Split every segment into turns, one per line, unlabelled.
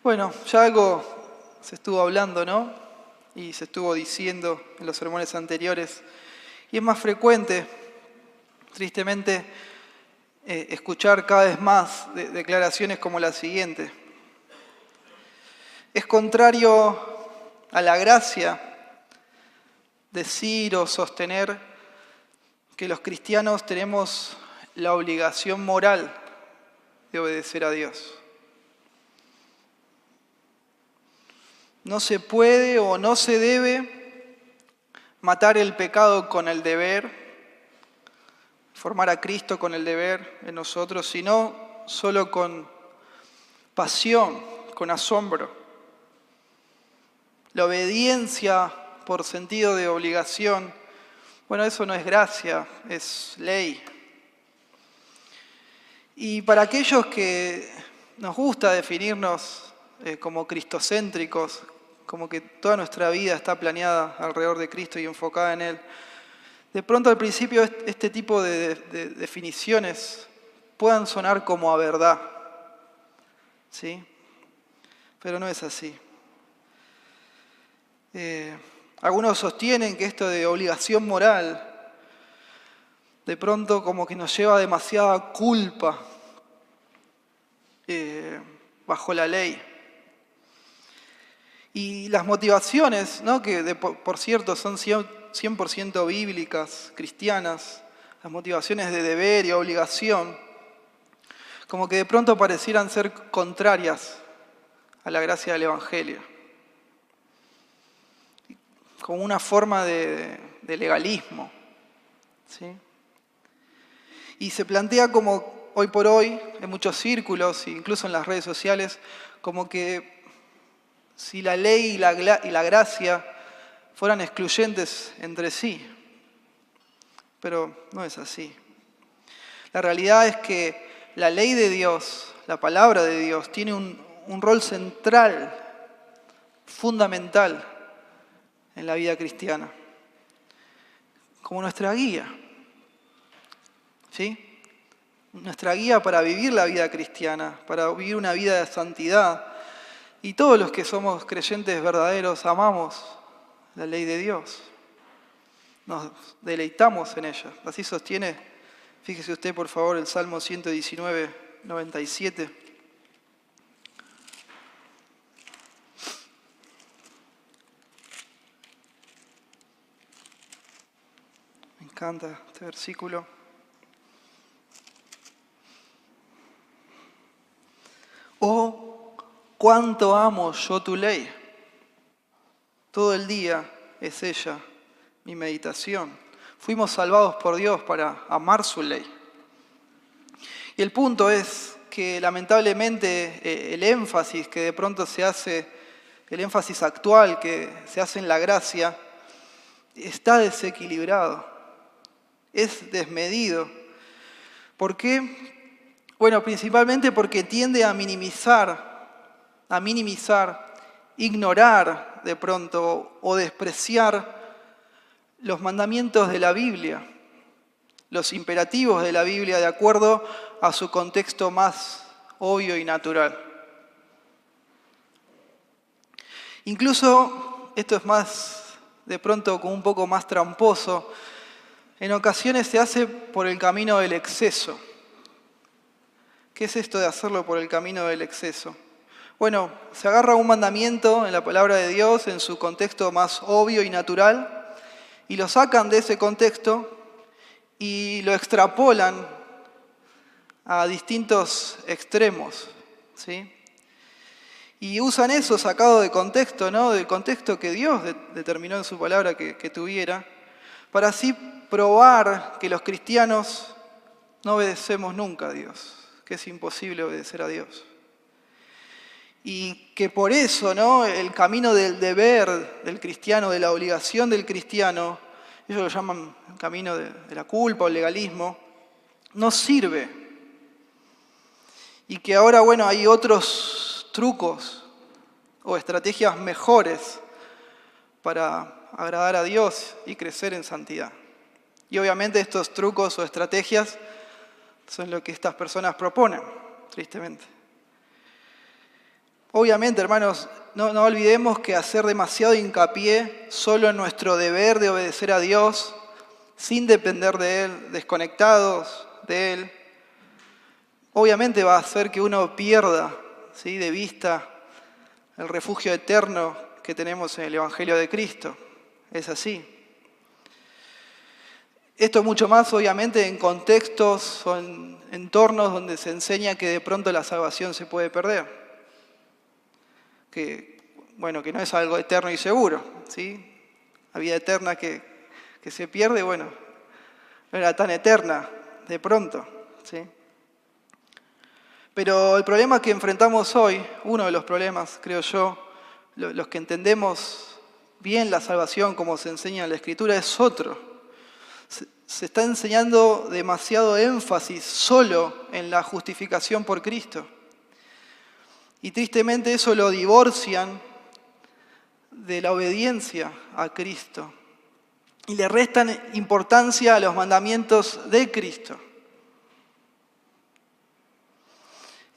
Bueno, ya algo se estuvo hablando, ¿no? Y se estuvo diciendo en los sermones anteriores. Y es más frecuente, tristemente, escuchar cada vez más declaraciones como la siguiente. Es contrario a la gracia decir o sostener que los cristianos tenemos la obligación moral de obedecer a Dios. No se puede o no se debe matar el pecado con el deber, formar a Cristo con el deber en nosotros, sino solo con pasión, con asombro. La obediencia por sentido de obligación, bueno, eso no es gracia, es ley. Y para aquellos que nos gusta definirnos como cristocéntricos, como que toda nuestra vida está planeada alrededor de Cristo y enfocada en Él, de pronto al principio este tipo de definiciones puedan sonar como a verdad, ¿sí? Pero no es así. Algunos sostienen que esto de obligación moral de pronto como que nos lleva demasiada culpa bajo la ley. Y las motivaciones, ¿no? Que por cierto son 100% bíblicas, cristianas, las motivaciones de deber y obligación, como que de pronto parecieran ser contrarias a la gracia del Evangelio. Como una forma de legalismo, ¿sí? Y se plantea como hoy por hoy, en muchos círculos, incluso en las redes sociales, como que si la ley y la gracia fueran excluyentes entre sí. Pero no es así. La realidad es que la ley de Dios, la palabra de Dios, tiene un rol central, fundamental en la vida cristiana, como nuestra guía, ¿sí? Nuestra guía para vivir la vida cristiana, para vivir una vida de santidad. Y todos los que somos creyentes verdaderos amamos la ley de Dios. Nos deleitamos en ella. Así sostiene, fíjese usted por favor, el Salmo 119, 97. Me encanta este versículo. Oh, cuánto amo yo tu ley. Todo el día es ella mi meditación. Fuimos salvados por Dios para amar su ley. Y el punto es que lamentablemente el énfasis que de pronto se hace, el énfasis actual que se hace en la gracia, está desequilibrado, es desmedido. ¿Por qué? Bueno, principalmente porque tiende a minimizar, ignorar de pronto o despreciar los mandamientos de la Biblia, los imperativos de la Biblia de acuerdo a su contexto más obvio y natural. Incluso, esto es más, de pronto como un poco más tramposo, en ocasiones se hace por el camino del exceso. ¿Qué es esto de hacerlo por el camino del exceso? Bueno, se agarra un mandamiento en la palabra de Dios, en su contexto más obvio y natural, y lo sacan de ese contexto y lo extrapolan a distintos extremos, ¿sí? Y usan eso sacado de contexto, ¿no? Del contexto que Dios determinó en su palabra que tuviera, para así probar que los cristianos no obedecemos nunca a Dios, que es imposible obedecer a Dios. Y que por eso, ¿no? El camino del deber del cristiano, de la obligación del cristiano, ellos lo llaman el camino de la culpa o el legalismo, no sirve. Y que ahora, bueno, hay otros trucos o estrategias mejores para agradar a Dios y crecer en santidad. Y obviamente estos trucos o estrategias son lo que estas personas proponen, tristemente. Obviamente, hermanos, no olvidemos que hacer demasiado hincapié solo en nuestro deber de obedecer a Dios, sin depender de Él, desconectados de Él, obviamente va a hacer que uno pierda, ¿sí?, de vista el refugio eterno que tenemos en el Evangelio de Cristo. Es así. Esto es mucho más, obviamente, en contextos o en entornos donde se enseña que de pronto la salvación se puede perder. Que no es algo eterno y seguro, ¿sí? La vida eterna que se pierde, no era tan eterna de pronto, ¿sí? Pero el problema que enfrentamos hoy, uno de los problemas, creo yo, los que entendemos bien la salvación como se enseña en la Escritura, es otro. Se está enseñando demasiado énfasis solo en la justificación por Cristo. Y tristemente eso lo divorcian de la obediencia a Cristo y le restan importancia a los mandamientos de Cristo.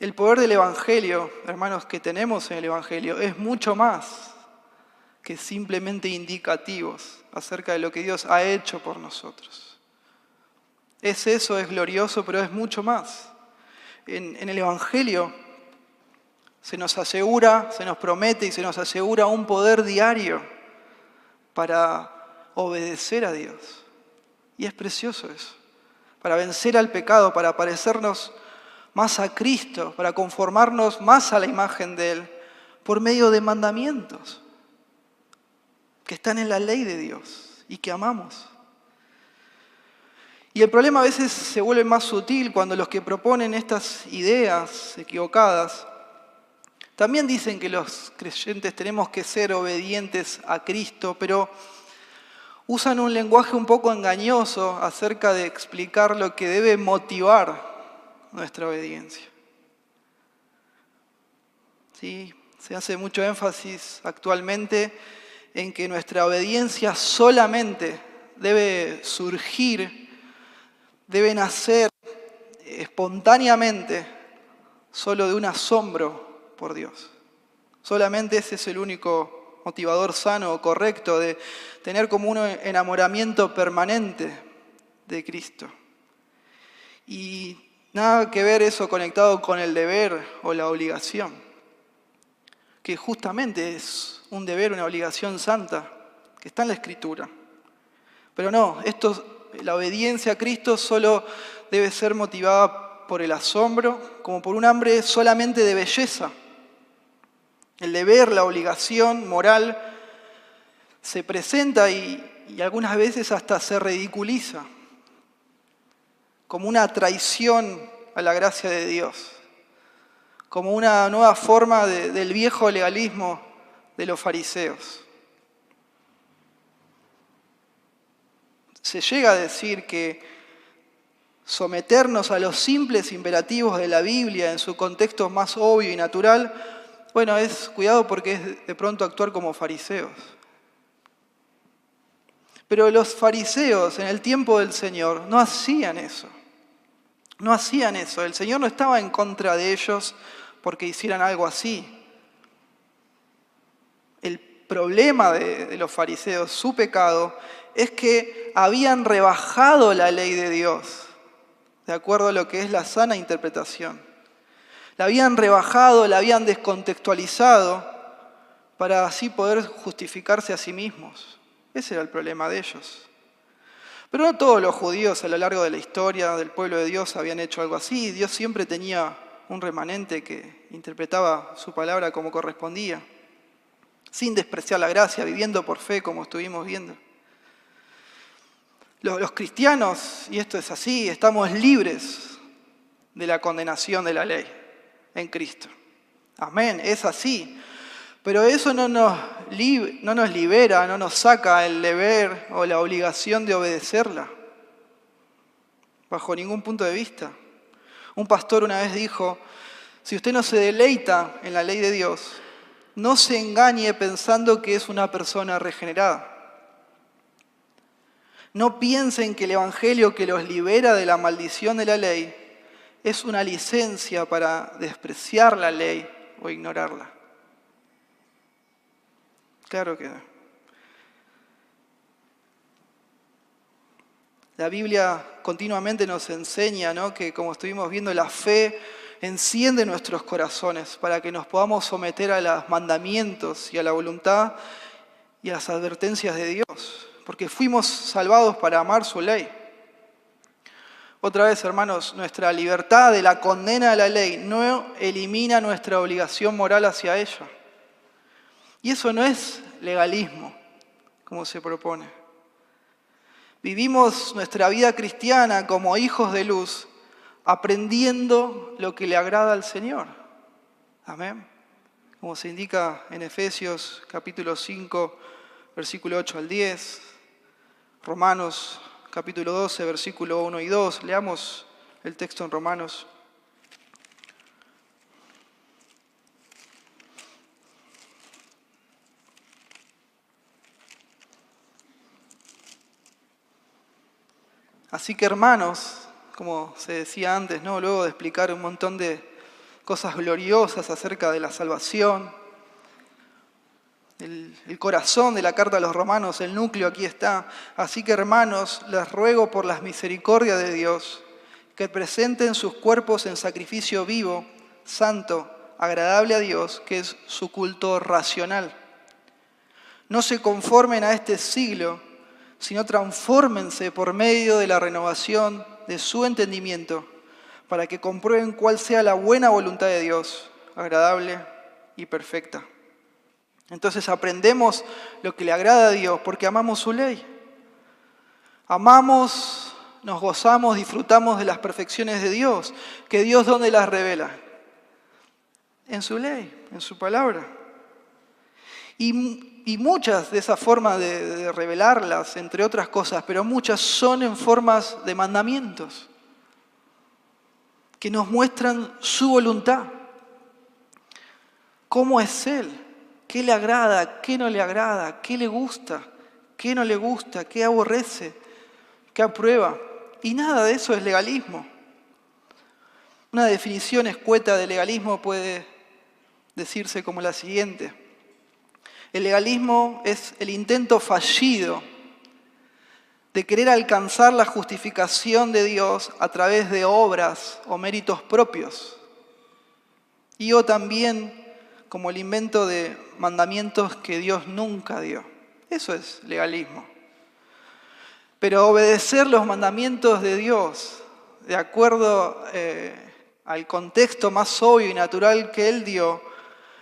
El poder del Evangelio, hermanos, que tenemos en el Evangelio es mucho más que simplemente indicativos acerca de lo que Dios ha hecho por nosotros. Es glorioso, pero es mucho más. En el Evangelio se nos asegura, se nos promete y se nos asegura un poder diario para obedecer a Dios. Y es precioso eso. Para vencer al pecado, para parecernos más a Cristo, para conformarnos más a la imagen de Él, por medio de mandamientos que están en la ley de Dios y que amamos. Y el problema a veces se vuelve más sutil cuando los que proponen estas ideas equivocadas también dicen que los creyentes tenemos que ser obedientes a Cristo, pero usan un lenguaje un poco engañoso acerca de explicar lo que debe motivar nuestra obediencia. Sí, se hace mucho énfasis actualmente en que nuestra obediencia solamente debe surgir, debe nacer espontáneamente solo de un asombro por Dios. Solamente ese es el único motivador sano o correcto de tener como un enamoramiento permanente de Cristo. Y nada que ver eso conectado con el deber o la obligación, que justamente es un deber, una obligación santa, que está en la Escritura. Pero no, la obediencia a Cristo solo debe ser motivada por el asombro, como por un hambre solamente de belleza. El deber, la obligación moral se presenta y algunas veces hasta se ridiculiza como una traición a la gracia de Dios, como una nueva forma del viejo legalismo de los fariseos. Se llega a decir que someternos a los simples imperativos de la Biblia en su contexto más obvio y natural, es cuidado porque es de pronto actuar como fariseos. Pero los fariseos en el tiempo del Señor no hacían eso. No hacían eso. El Señor no estaba en contra de ellos porque hicieran algo así. El problema de los fariseos, su pecado, es que habían rebajado la ley de Dios, de acuerdo a lo que es la sana interpretación. La habían rebajado, la habían descontextualizado para así poder justificarse a sí mismos. Ese era el problema de ellos. Pero no todos los judíos a lo largo de la historia del pueblo de Dios habían hecho algo así. Dios siempre tenía un remanente que interpretaba su palabra como correspondía, sin despreciar la gracia, viviendo por fe como estuvimos viendo. Los cristianos, y esto es así, estamos libres de la condenación de la ley en Cristo. Amén, es así. Pero eso no nos libera, no nos saca el deber o la obligación de obedecerla, bajo ningún punto de vista. Un pastor una vez dijo, si usted no se deleita en la ley de Dios, no se engañe pensando que es una persona regenerada. No piensen que el Evangelio que los libera de la maldición de la ley es una licencia para despreciar la ley o ignorarla. Claro que no. La Biblia continuamente nos enseña, ¿no?, que, como estuvimos viendo, la fe enciende nuestros corazones para que nos podamos someter a los mandamientos y a la voluntad y a las advertencias de Dios, porque fuimos salvados para amar su ley. Otra vez, hermanos, nuestra libertad de la condena a la ley no elimina nuestra obligación moral hacia ella. Y eso no es legalismo, como se propone. Vivimos nuestra vida cristiana como hijos de luz, aprendiendo lo que le agrada al Señor. Amén. Como se indica en Efesios capítulo 5, versículo 8 al 10, Romanos capítulo 12, versículo 1 y 2. Leamos el texto en Romanos. Así que, hermanos, como se decía antes, ¿no?, luego de explicar un montón de cosas gloriosas acerca de la salvación, el corazón de la carta a los romanos, el núcleo aquí está. Así que, hermanos, les ruego por las misericordias de Dios que presenten sus cuerpos en sacrificio vivo, santo, agradable a Dios, que es su culto racional. No se conformen a este siglo, sino transfórmense por medio de la renovación de su entendimiento, para que comprueben cuál sea la buena voluntad de Dios, agradable y perfecta. Entonces aprendemos lo que le agrada a Dios porque amamos su ley. Amamos, nos gozamos, disfrutamos de las perfecciones de Dios. ¿Que Dios dónde las revela? En su ley, en su palabra. Y muchas de esas formas de revelarlas, entre otras cosas, pero muchas son en formas de mandamientos que nos muestran su voluntad. ¿Cómo es Él? ¿Qué le agrada? ¿Qué no le agrada? ¿Qué le gusta? ¿Qué no le gusta? ¿Qué aborrece? ¿Qué aprueba? Y nada de eso es legalismo. Una definición escueta de legalismo puede decirse como la siguiente. El legalismo es el intento fallido de querer alcanzar la justificación de Dios a través de obras o méritos propios. Y o también como el invento de mandamientos que Dios nunca dio. Eso es legalismo. Pero obedecer los mandamientos de Dios de acuerdo al contexto más obvio y natural que Él dio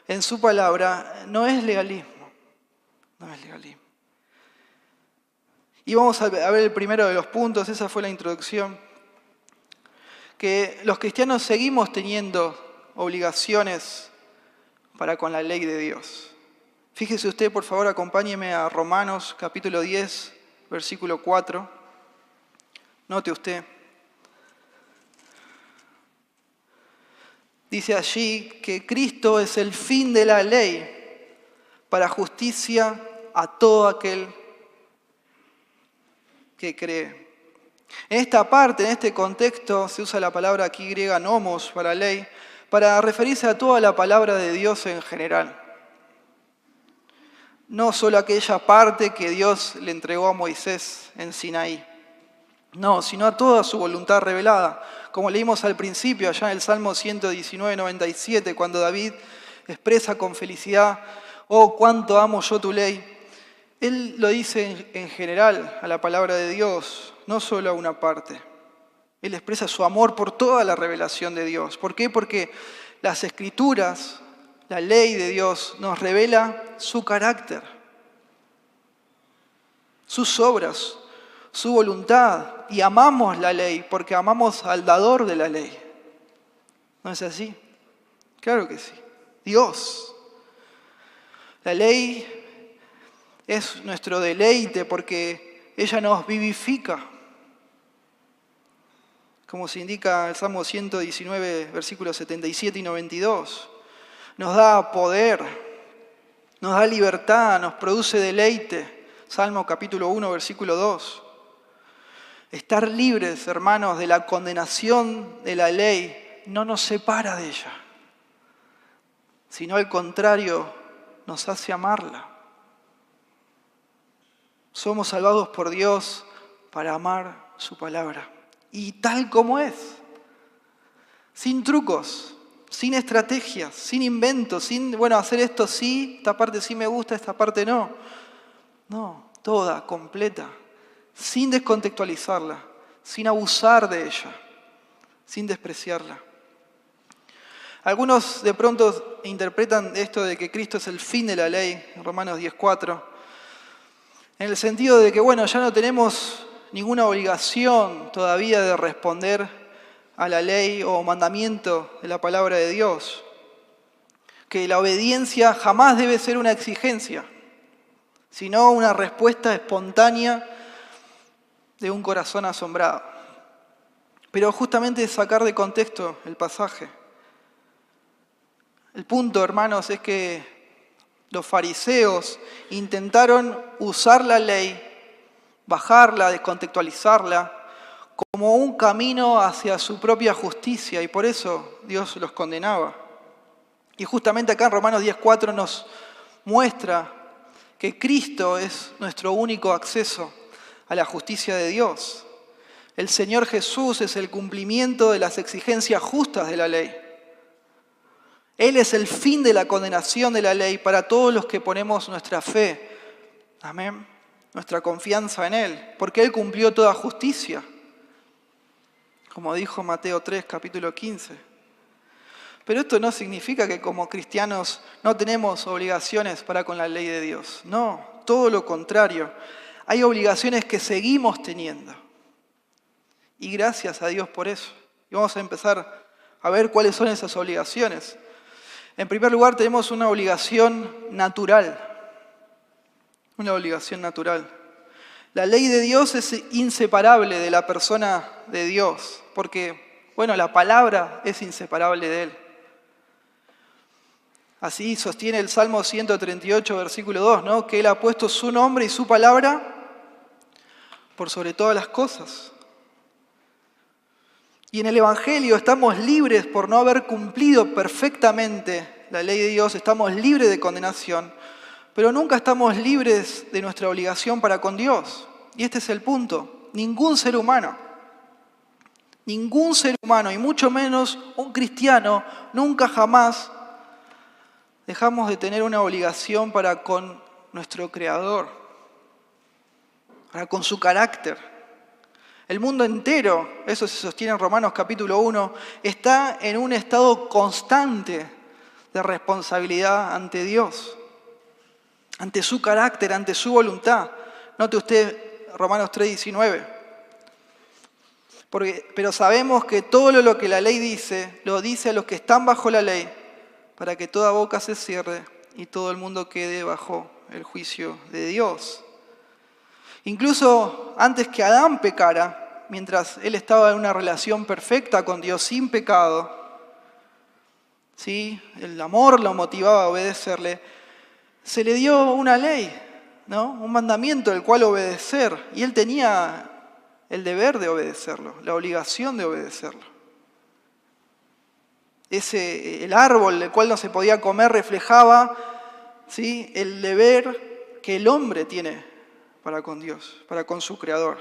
en su palabra no es legalismo. No es legalismo. Y vamos a ver el primero de los puntos, esa fue la introducción, que los cristianos seguimos teniendo obligaciones para con la ley de Dios. Fíjese usted, por favor, acompáñeme a Romanos capítulo 10, versículo 4. Note usted. Dice allí que Cristo es el fin de la ley para justicia a todo aquel que cree. En esta parte, en este contexto, se usa la palabra aquí griega nomos para ley, para referirse a toda la palabra de Dios en general. No solo aquella parte que Dios le entregó a Moisés en Sinaí. No, sino a toda su voluntad revelada. Como leímos al principio, allá en el Salmo 119, 97, cuando David expresa con felicidad, oh, cuánto amo yo tu ley. Él lo dice en general a la palabra de Dios, no solo a una parte. Él expresa su amor por toda la revelación de Dios. ¿Por qué? Porque las Escrituras, la ley de Dios, nos revela su carácter, sus obras, su voluntad. Y amamos la ley porque amamos al dador de la ley. ¿No es así? Claro que sí. Dios. La ley es nuestro deleite porque ella nos vivifica. Como se indica en el Salmo 119, versículos 77 y 92. Nos da poder, nos da libertad, nos produce deleite. Salmo capítulo 1, versículo 2. Estar libres, hermanos, de la condenación de la ley no nos separa de ella, sino al contrario, nos hace amarla. Somos salvados por Dios para amar su palabra. Y tal como es. Sin trucos, sin estrategias, sin inventos, sin, hacer esto sí, esta parte sí me gusta, esta parte no. No, toda, completa, sin descontextualizarla, sin abusar de ella, sin despreciarla. Algunos de pronto interpretan esto de que Cristo es el fin de la ley, en Romanos 10:4, en el sentido de que, ya no tenemos ninguna obligación todavía de responder a la ley o mandamiento de la palabra de Dios, que la obediencia jamás debe ser una exigencia, sino una respuesta espontánea de un corazón asombrado. Pero justamente sacar de contexto el pasaje. El punto, hermanos, es que los fariseos intentaron usar la ley, bajarla, descontextualizarla, como un camino hacia su propia justicia, y por eso Dios los condenaba. Y justamente acá en Romanos 10:4 nos muestra que Cristo es nuestro único acceso a la justicia de Dios. El Señor Jesús es el cumplimiento de las exigencias justas de la ley. Él es el fin de la condenación de la ley para todos los que ponemos nuestra fe. Amén. Nuestra confianza en Él, porque Él cumplió toda justicia. Como dijo Mateo 3, capítulo 15. Pero esto no significa que como cristianos no tenemos obligaciones para con la ley de Dios. No, todo lo contrario. Hay obligaciones que seguimos teniendo. Y gracias a Dios por eso. Y vamos a empezar a ver cuáles son esas obligaciones. En primer lugar, tenemos una obligación natural. Una obligación natural. La ley de Dios es inseparable de la persona de Dios, porque, la palabra es inseparable de Él. Así sostiene el Salmo 138, versículo 2, ¿no? Que Él ha puesto su nombre y su palabra por sobre todas las cosas. Y en el Evangelio estamos libres por no haber cumplido perfectamente la ley de Dios, estamos libres de condenación, pero nunca estamos libres de nuestra obligación para con Dios. Y este es el punto. Ningún ser humano, y mucho menos un cristiano, nunca jamás dejamos de tener una obligación para con nuestro Creador, para con su carácter. El mundo entero, eso se sostiene en Romanos capítulo 1, está en un estado constante de responsabilidad ante Dios, ante su carácter, ante su voluntad. Note usted Romanos 3:19. Pero sabemos que todo lo que la ley dice, lo dice a los que están bajo la ley, para que toda boca se cierre y todo el mundo quede bajo el juicio de Dios. Incluso antes que Adán pecara, mientras él estaba en una relación perfecta con Dios sin pecado, ¿sí? El amor lo motivaba a obedecerle, se le dio una ley, ¿no? Un mandamiento al cual obedecer, y él tenía el deber de obedecerlo, la obligación de obedecerlo. El árbol del cual no se podía comer reflejaba, ¿sí?, el deber que el hombre tiene para con Dios, para con su Creador.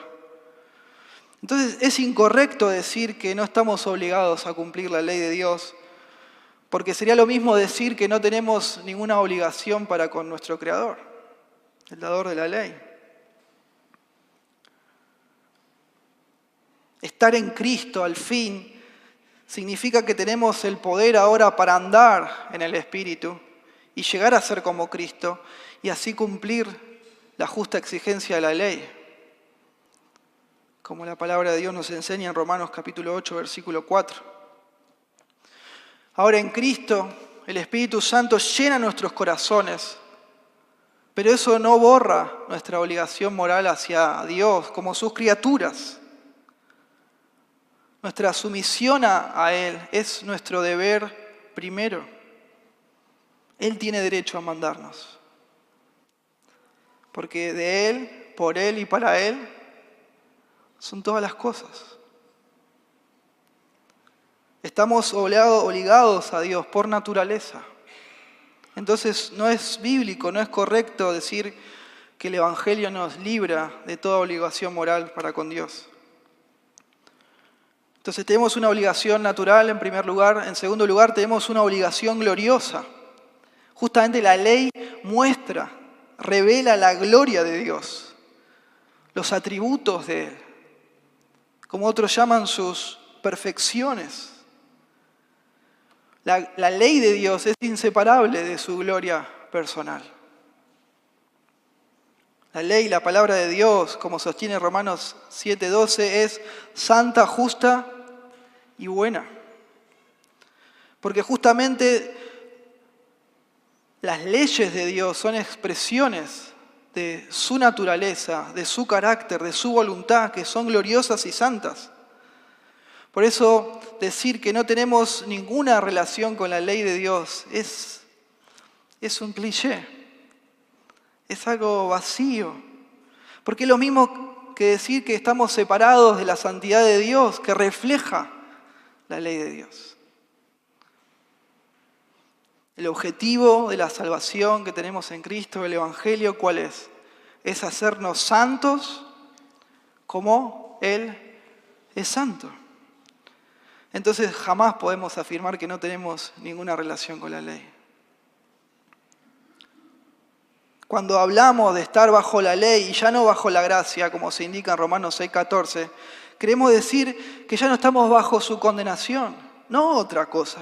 Entonces es incorrecto decir que no estamos obligados a cumplir la ley de Dios, porque sería lo mismo decir que no tenemos ninguna obligación para con nuestro Creador, el dador de la ley. Estar en Cristo al fin significa que tenemos el poder ahora para andar en el Espíritu y llegar a ser como Cristo y así cumplir la justa exigencia de la ley, como la palabra de Dios nos enseña en Romanos capítulo 8, versículo 4. Ahora en Cristo el Espíritu Santo llena nuestros corazones, pero eso no borra nuestra obligación moral hacia Dios como sus criaturas. Nuestra sumisión a Él es nuestro deber primero. Él tiene derecho a mandarnos. Porque de Él, por Él y para Él son todas las cosas. Estamos obligados a Dios por naturaleza. Entonces no es bíblico, no es correcto decir que el Evangelio nos libra de toda obligación moral para con Dios. Entonces tenemos una obligación natural en primer lugar. En segundo lugar tenemos una obligación gloriosa. Justamente la ley muestra, revela la gloria de Dios, los atributos de Él, como otros llaman sus perfecciones. La ley de Dios es inseparable de su gloria personal. La ley, la palabra de Dios, como sostiene Romanos 7:12, es santa, justa y buena. Porque justamente las leyes de Dios son expresiones de su naturaleza, de su carácter, de su voluntad, que son gloriosas y santas. Por eso decir que no tenemos ninguna relación con la ley de Dios es un cliché, es algo vacío. Porque es lo mismo que decir que estamos separados de la santidad de Dios, que refleja la ley de Dios. El objetivo de la salvación que tenemos en Cristo, el Evangelio, ¿cuál es? Es hacernos santos como Él es santo. Entonces jamás podemos afirmar que no tenemos ninguna relación con la ley. Cuando hablamos de estar bajo la ley y ya no bajo la gracia, como se indica en Romanos 6:14, queremos decir que ya no estamos bajo su condenación, no otra cosa.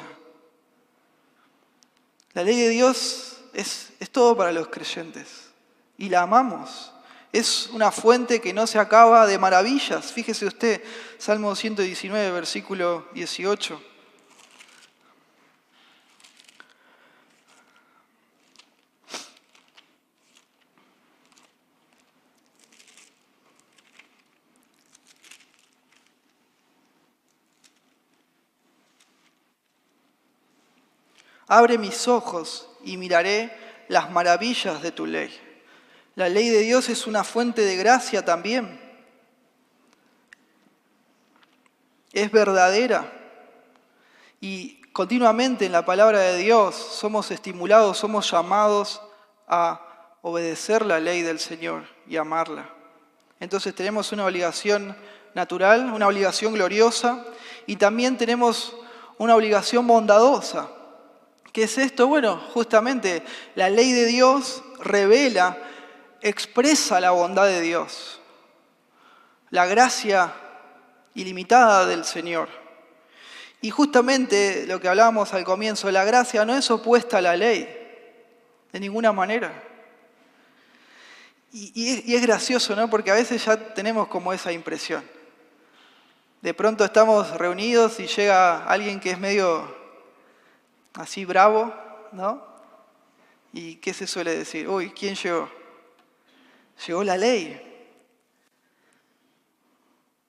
La ley de Dios es todo para los creyentes y la amamos. Es una fuente que no se acaba de maravillas. Fíjese usted, Salmo 119, versículo 18. Abre mis ojos y miraré las maravillas de tu ley. La ley de Dios es una fuente de gracia también. Es verdadera. Y continuamente en la palabra de Dios somos estimulados, somos llamados a obedecer la ley del Señor y amarla. Entonces tenemos una obligación natural, una obligación gloriosa y también tenemos una obligación bondadosa. ¿Qué es esto? Bueno, justamente la ley de Dios revela, expresa la bondad de Dios, la gracia ilimitada del Señor. Y justamente lo que hablábamos al comienzo, la gracia no es opuesta a la ley, de ninguna manera. Y es gracioso, ¿no? Porque a veces ya tenemos como esa impresión. De pronto estamos reunidos y llega alguien que es medio así bravo, ¿no? ¿Y qué se suele decir? Uy, ¿quién llegó? Llegó la ley.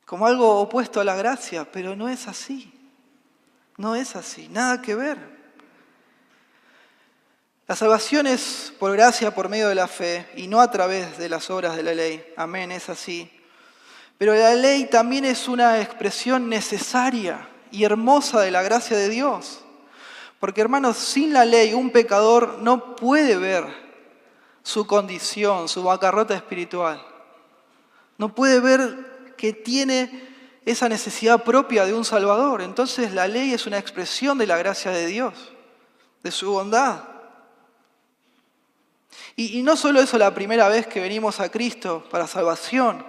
Como algo opuesto a la gracia, pero no es así. No es así, nada que ver. La salvación es por gracia, por medio de la fe, y no a través de las obras de la ley. Amén, es así. Pero la ley también es una expresión necesaria y hermosa de la gracia de Dios. Porque, hermanos, sin la ley un pecador no puede ver su condición, su bancarrota espiritual. No puede ver que tiene esa necesidad propia de un Salvador. Entonces la ley es una expresión de la gracia de Dios, de su bondad. Y no solo eso la primera vez que venimos a Cristo para salvación,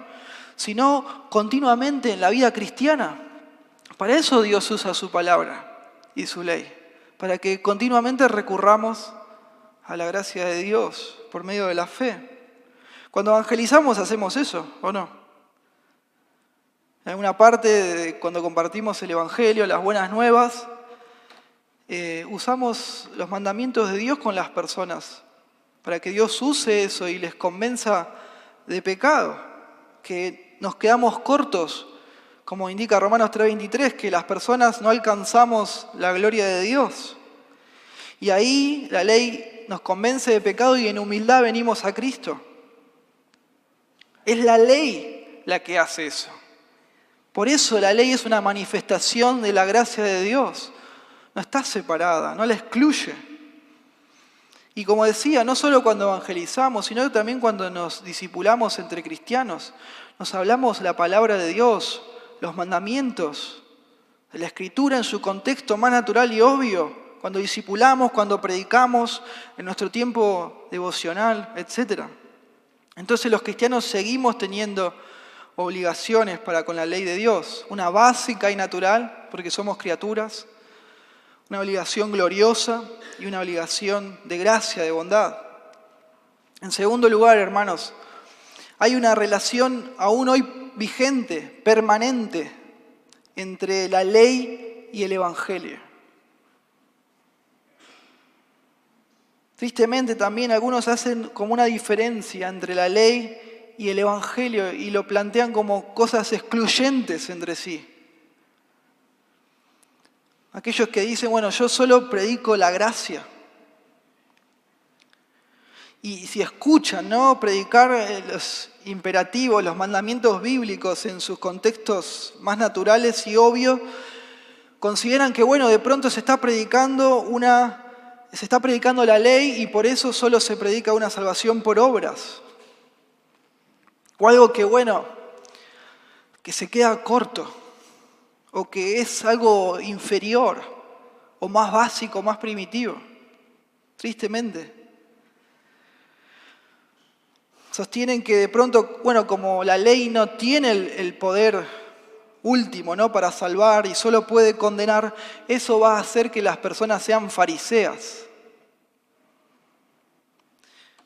sino continuamente en la vida cristiana. Para eso Dios usa su palabra y su ley. Para que continuamente recurramos a la gracia de Dios por medio de la fe. Cuando evangelizamos hacemos eso, ¿o no? En alguna parte, cuando compartimos el Evangelio, las buenas nuevas, usamos los mandamientos de Dios con las personas, para que Dios use eso y les convenza de pecado, que nos quedamos cortos, como indica Romanos 3:23, que las personas no alcanzamos la gloria de Dios. Y ahí la ley nos convence de pecado y en humildad venimos a Cristo. Es la ley la que hace eso. Por eso la ley es una manifestación de la gracia de Dios. No está separada, no la excluye. Y como decía, no solo cuando evangelizamos, sino también cuando nos discipulamos entre cristianos, nos hablamos la palabra de Dios, los mandamientos, de la Escritura en su contexto más natural y obvio, cuando discipulamos, cuando predicamos, en nuestro tiempo devocional, etc. Entonces los cristianos seguimos teniendo obligaciones para con la ley de Dios, una básica y natural, porque somos criaturas, una obligación gloriosa y una obligación de gracia, de bondad. En segundo lugar, hermanos, hay una relación aún hoy vigente, permanente, entre la ley y el Evangelio. Tristemente también algunos hacen como una diferencia entre la ley y el Evangelio y lo plantean como cosas excluyentes entre sí. Aquellos que dicen, bueno, yo solo predico la gracia. Y si escuchan, ¿no?, predicar los imperativos, los mandamientos bíblicos en sus contextos más naturales y obvios, consideran que, bueno, de pronto se está predicando la ley y por eso solo se predica una salvación por obras. O algo que, bueno, que se queda corto, o que es algo inferior, o más básico, más primitivo, tristemente. Sostienen que de pronto, bueno, como la ley no tiene el poder último, ¿no?, para salvar y solo puede condenar, eso va a hacer que las personas sean fariseas.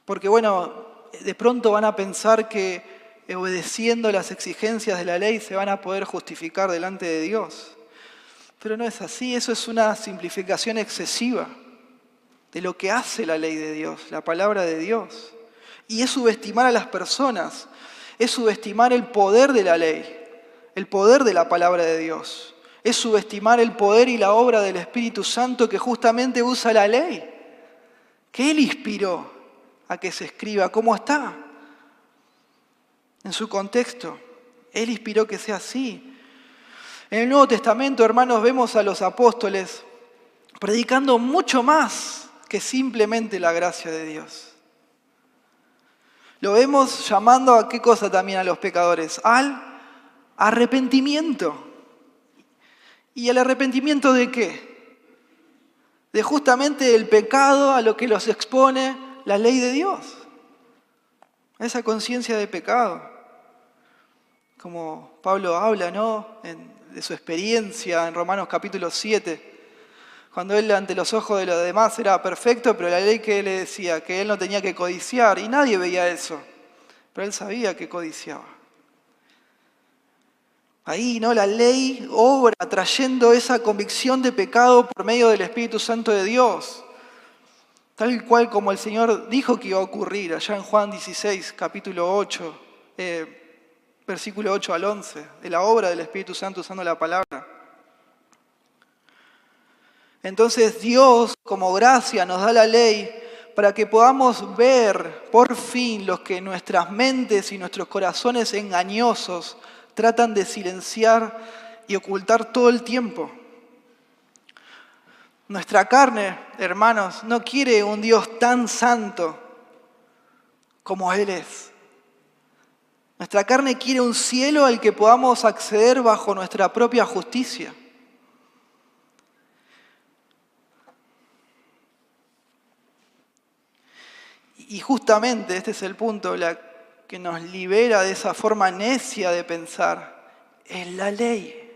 Porque, bueno, de pronto van a pensar que obedeciendo las exigencias de la ley se van a poder justificar delante de Dios. Pero no es así, eso es una simplificación excesiva de lo que hace la ley de Dios, la palabra de Dios. Y es subestimar a las personas, es subestimar el poder de la ley, el poder de la palabra de Dios. Es subestimar el poder y la obra del Espíritu Santo que justamente usa la ley, que Él inspiró a que se escriba como está. En su contexto, Él inspiró que sea así. En el Nuevo Testamento, hermanos, vemos a los apóstoles predicando mucho más que simplemente la gracia de Dios. Lo vemos llamando a qué cosa también a los pecadores, al arrepentimiento. ¿Y el arrepentimiento de qué? De justamente el pecado a lo que los expone la ley de Dios. Esa conciencia de pecado. Como Pablo habla, ¿no?, de su experiencia en Romanos capítulo 7, cuando él ante los ojos de los demás era perfecto, pero la ley que él le decía, que él no tenía que codiciar, y nadie veía eso, pero él sabía que codiciaba. Ahí, ¿no?, la ley obra trayendo esa convicción de pecado por medio del Espíritu Santo de Dios, tal cual como el Señor dijo que iba a ocurrir allá en Juan 16, capítulo 8, versículo 8 al 11, de la obra del Espíritu Santo usando la palabra. Entonces Dios, como gracia, nos da la ley para que podamos ver por fin los que nuestras mentes y nuestros corazones engañosos tratan de silenciar y ocultar todo el tiempo. Nuestra carne, hermanos, no quiere un Dios tan santo como Él es. Nuestra carne quiere un cielo al que podamos acceder bajo nuestra propia justicia. Y justamente este es el punto que nos libera de esa forma necia de pensar. Es la ley.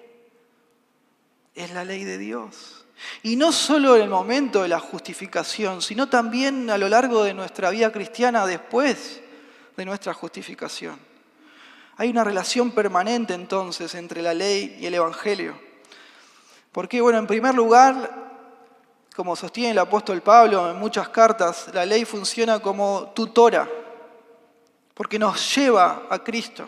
Es la ley de Dios. Y no solo en el momento de la justificación, sino también a lo largo de nuestra vida cristiana después de nuestra justificación. Hay una relación permanente entonces entre la ley y el Evangelio. Porque, bueno, en primer lugar, como sostiene el apóstol Pablo en muchas cartas, la ley funciona como tutora, porque nos lleva a Cristo.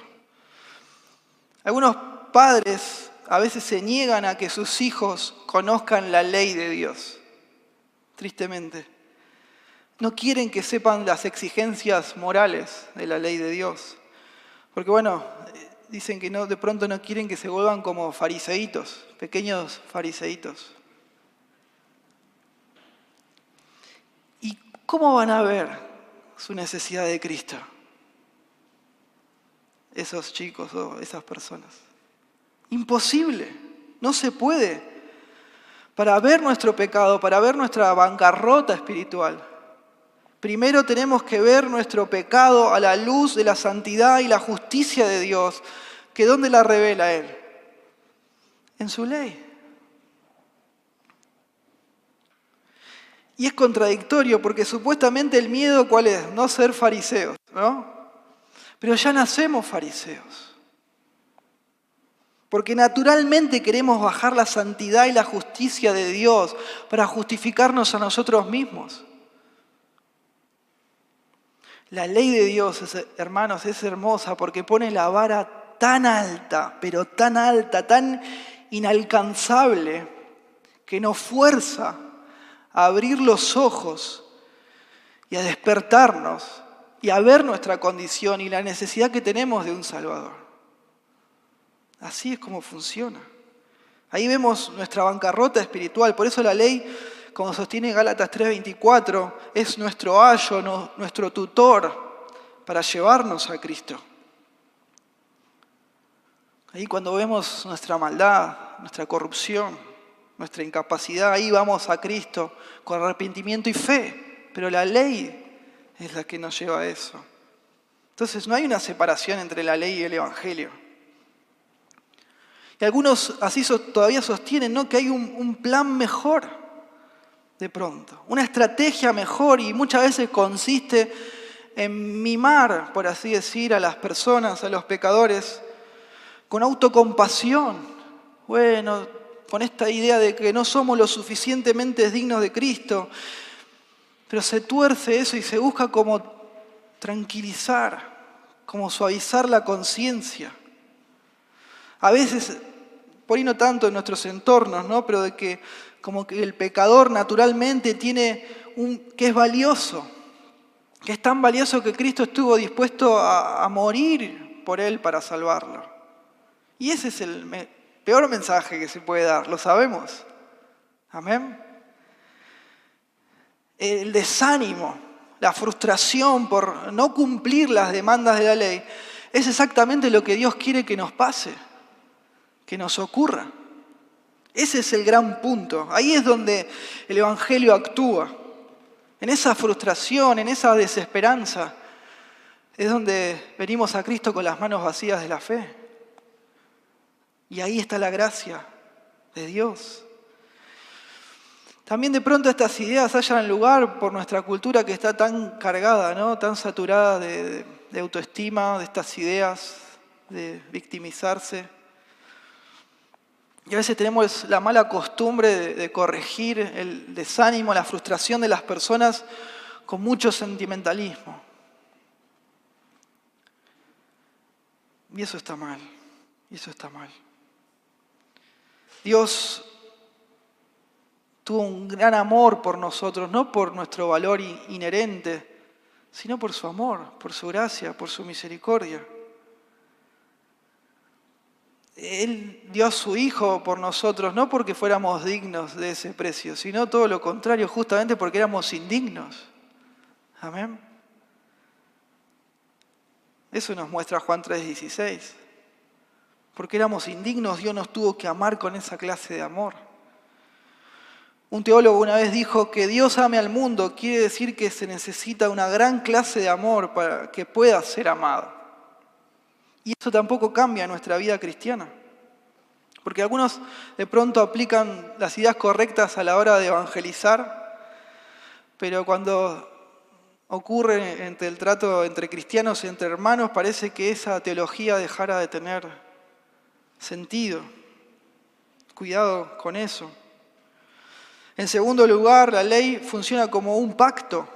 Algunos padres a veces se niegan a que sus hijos conozcan la ley de Dios, tristemente. No quieren que sepan las exigencias morales de la ley de Dios. Porque, bueno, dicen que de pronto no quieren que se vuelvan como fariseitos, pequeños fariseitos. Y ¿cómo van a ver su necesidad de Cristo? Esos chicos o esas personas. Imposible, no se puede. Para ver nuestro pecado, para ver nuestra bancarrota espiritual, primero tenemos que ver nuestro pecado a la luz de la santidad y la justicia de Dios, que ¿dónde la revela Él? En su ley. Y es contradictorio porque supuestamente el miedo, ¿cuál es? No ser fariseos, ¿no? Pero ya nacemos fariseos. Porque naturalmente queremos bajar la santidad y la justicia de Dios para justificarnos a nosotros mismos. La ley de Dios, hermanos, es hermosa porque pone la vara tan alta, pero tan alta, tan inalcanzable, que nos fuerza a abrir los ojos y a despertarnos y a ver nuestra condición y la necesidad que tenemos de un Salvador. Así es como funciona. Ahí vemos nuestra bancarrota espiritual. Por eso la ley, como sostiene Gálatas 3:24, es nuestro ayo, nuestro tutor para llevarnos a Cristo. Ahí cuando vemos nuestra maldad, nuestra corrupción, nuestra incapacidad, ahí vamos a Cristo con arrepentimiento y fe. Pero la ley es la que nos lleva a eso. Entonces no hay una separación entre la ley y el Evangelio. Y algunos así todavía sostienen, ¿no?, que hay un plan mejor de pronto, una estrategia mejor, y muchas veces consiste en mimar, por así decir, a las personas, a los pecadores, con autocompasión. Bueno, con esta idea de que no somos lo suficientemente dignos de Cristo, pero se tuerce eso y se busca como tranquilizar, como suavizar la conciencia. A veces, por ahí no tanto en nuestros entornos, ¿no?, pero de que como que el pecador naturalmente tiene que es valioso, que es tan valioso que Cristo estuvo dispuesto a morir por él para salvarlo. Y ese es el peor mensaje que se puede dar, lo sabemos. Amén. El desánimo, la frustración por no cumplir las demandas de la ley, es exactamente lo que Dios quiere que nos pase, que nos ocurra. Ese es el gran punto. Ahí es donde el Evangelio actúa. En esa frustración, en esa desesperanza, es donde venimos a Cristo con las manos vacías de la fe. Y ahí está la gracia de Dios. También de pronto estas ideas hallan lugar por nuestra cultura que está tan cargada, ¿no?, tan saturada de autoestima, de estas ideas de victimizarse. Y a veces tenemos la mala costumbre de corregir el desánimo, la frustración de las personas con mucho sentimentalismo. Y eso está mal, Dios tuvo un gran amor por nosotros, no por nuestro valor inherente, sino por su amor, por su gracia, por su misericordia. Él dio a su Hijo por nosotros, no porque fuéramos dignos de ese precio, sino todo lo contrario, justamente porque éramos indignos. Amén. Eso nos muestra Juan 3:16. Porque éramos indignos, Dios nos tuvo que amar con esa clase de amor. Un teólogo una vez dijo que Dios ame al mundo quiere decir que se necesita una gran clase de amor para que pueda ser amado. Y eso tampoco cambia nuestra vida cristiana. Porque algunos de pronto aplican las ideas correctas a la hora de evangelizar, pero cuando ocurre entre el trato entre cristianos y entre hermanos, parece que esa teología dejara de tener sentido. Cuidado con eso. En segundo lugar, la ley funciona como un pacto.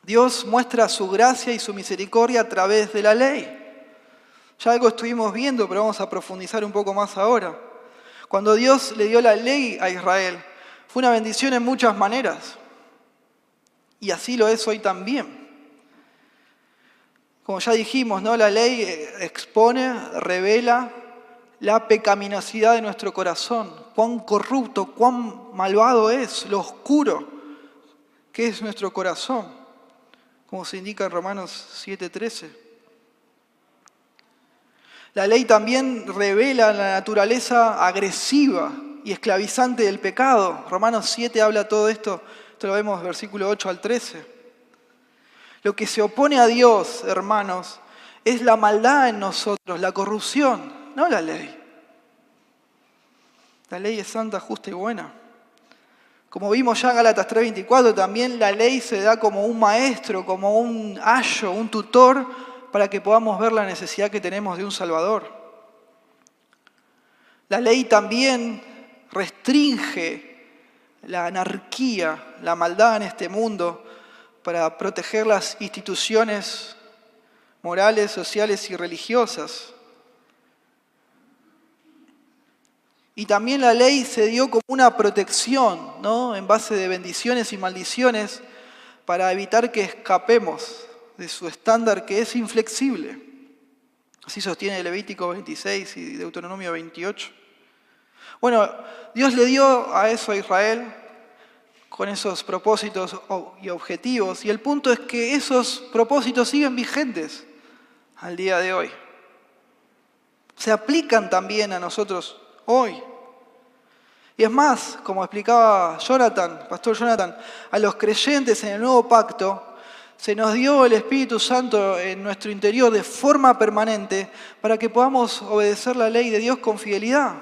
Dios muestra su gracia y su misericordia a través de la ley. Ya algo estuvimos viendo, pero vamos a profundizar un poco más ahora. Cuando Dios le dio la ley a Israel, fue una bendición en muchas maneras. Y así lo es hoy también. Como ya dijimos, ¿no?, la ley expone, revela la pecaminosidad de nuestro corazón, cuán corrupto, cuán malvado es, lo oscuro que es nuestro corazón, como se indica en Romanos 7:13. La ley también revela la naturaleza agresiva y esclavizante del pecado. Romanos 7 habla todo esto, esto lo vemos versículo 8 al 13. Lo que se opone a Dios, hermanos, es la maldad en nosotros, la corrupción, no la ley. La ley es santa, justa y buena. Como vimos ya en Gálatas 3:24, también la ley se da como un maestro, como un ayo, un tutor, para que podamos ver la necesidad que tenemos de un Salvador. La ley también restringe la anarquía, la maldad en este mundo, para proteger las instituciones morales, sociales y religiosas. Y también la ley se dio como una protección, ¿no?, en base de bendiciones y maldiciones, para evitar que escapemos de su estándar que es inflexible. Así sostiene Levítico 26 y Deuteronomio 28. Bueno, Dios le dio a eso a Israel con esos propósitos y objetivos, y el punto es que esos propósitos siguen vigentes al día de hoy. Se aplican también a nosotros hoy. Y es más, como explicaba Pastor Jonathan, a los creyentes en el nuevo pacto, se nos dio el Espíritu Santo en nuestro interior de forma permanente para que podamos obedecer la ley de Dios con fidelidad.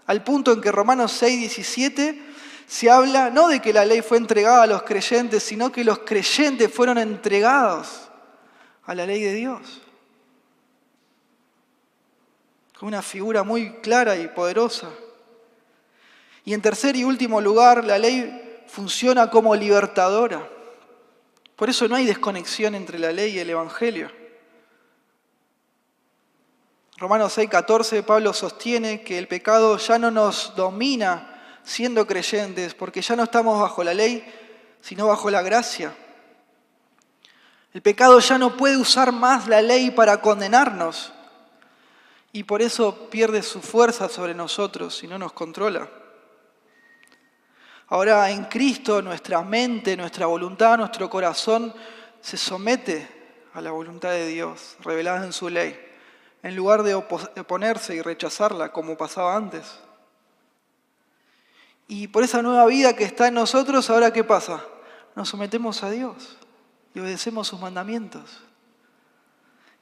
Al punto en que Romanos 6:17 se habla no de que la ley fue entregada a los creyentes, sino que los creyentes fueron entregados a la ley de Dios. Una figura muy clara y poderosa. Y en tercer y último lugar, la ley funciona como libertadora. Por eso no hay desconexión entre la ley y el Evangelio. Romanos 6:14, Pablo sostiene que el pecado ya no nos domina siendo creyentes, porque ya no estamos bajo la ley, sino bajo la gracia. El pecado ya no puede usar más la ley para condenarnos, y por eso pierde su fuerza sobre nosotros y no nos controla. Ahora en Cristo nuestra mente, nuestra voluntad, nuestro corazón se somete a la voluntad de Dios revelada en su ley, en lugar de oponerse y rechazarla como pasaba antes. Y por esa nueva vida que está en nosotros, ¿ahora qué pasa? Nos sometemos a Dios y obedecemos sus mandamientos.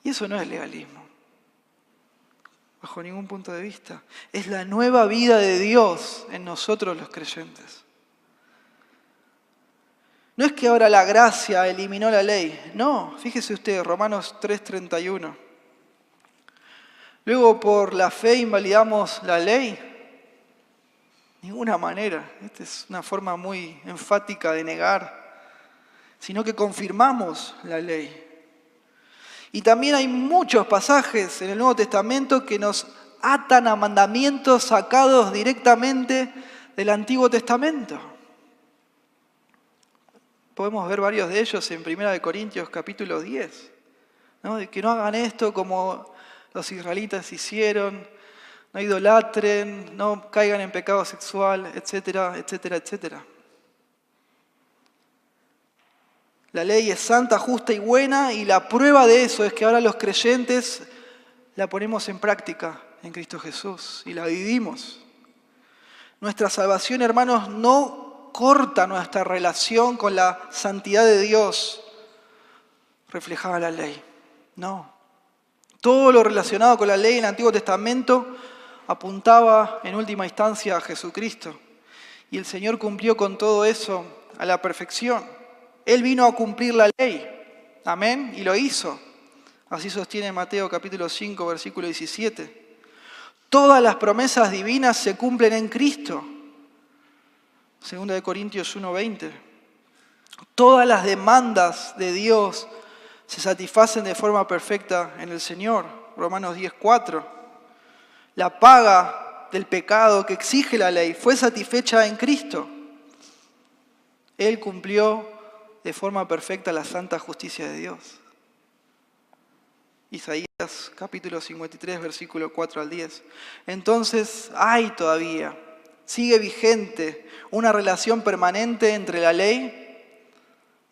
Y eso no es legalismo, bajo ningún punto de vista. Es la nueva vida de Dios en nosotros los creyentes. No es que ahora la gracia eliminó la ley. No, fíjese usted, Romanos 3:31. Luego por la fe invalidamos la ley. Ninguna manera. Esta es una forma muy enfática de negar. Sino que confirmamos la ley. Y también hay muchos pasajes en el Nuevo Testamento que nos atan a mandamientos sacados directamente del Antiguo Testamento. Podemos ver varios de ellos en 1 Corintios capítulo 10, ¿no? De que no hagan esto como los israelitas hicieron, no idolatren, no caigan en pecado sexual, etcétera, etcétera, etcétera. La ley es santa, justa y buena, y la prueba de eso es que ahora los creyentes la ponemos en práctica en Cristo Jesús y la vivimos. Nuestra salvación, hermanos, no corta nuestra relación con la santidad de Dios reflejada en la ley. No. Todo lo relacionado con la ley en el Antiguo Testamento apuntaba en última instancia a Jesucristo. Y el Señor cumplió con todo eso a la perfección. Él vino a cumplir la ley. Amén. Y lo hizo. Así sostiene Mateo capítulo 5, versículo 17. Todas las promesas divinas se cumplen en Cristo. 2 Corintios 1:20. Todas las demandas de Dios se satisfacen de forma perfecta en el Señor. Romanos 10:4. La paga del pecado que exige la ley fue satisfecha en Cristo. Él cumplió de forma perfecta la santa justicia de Dios. Isaías capítulo 53, versículo 4 al 10. Entonces hay todavía, sigue vigente una relación permanente entre la ley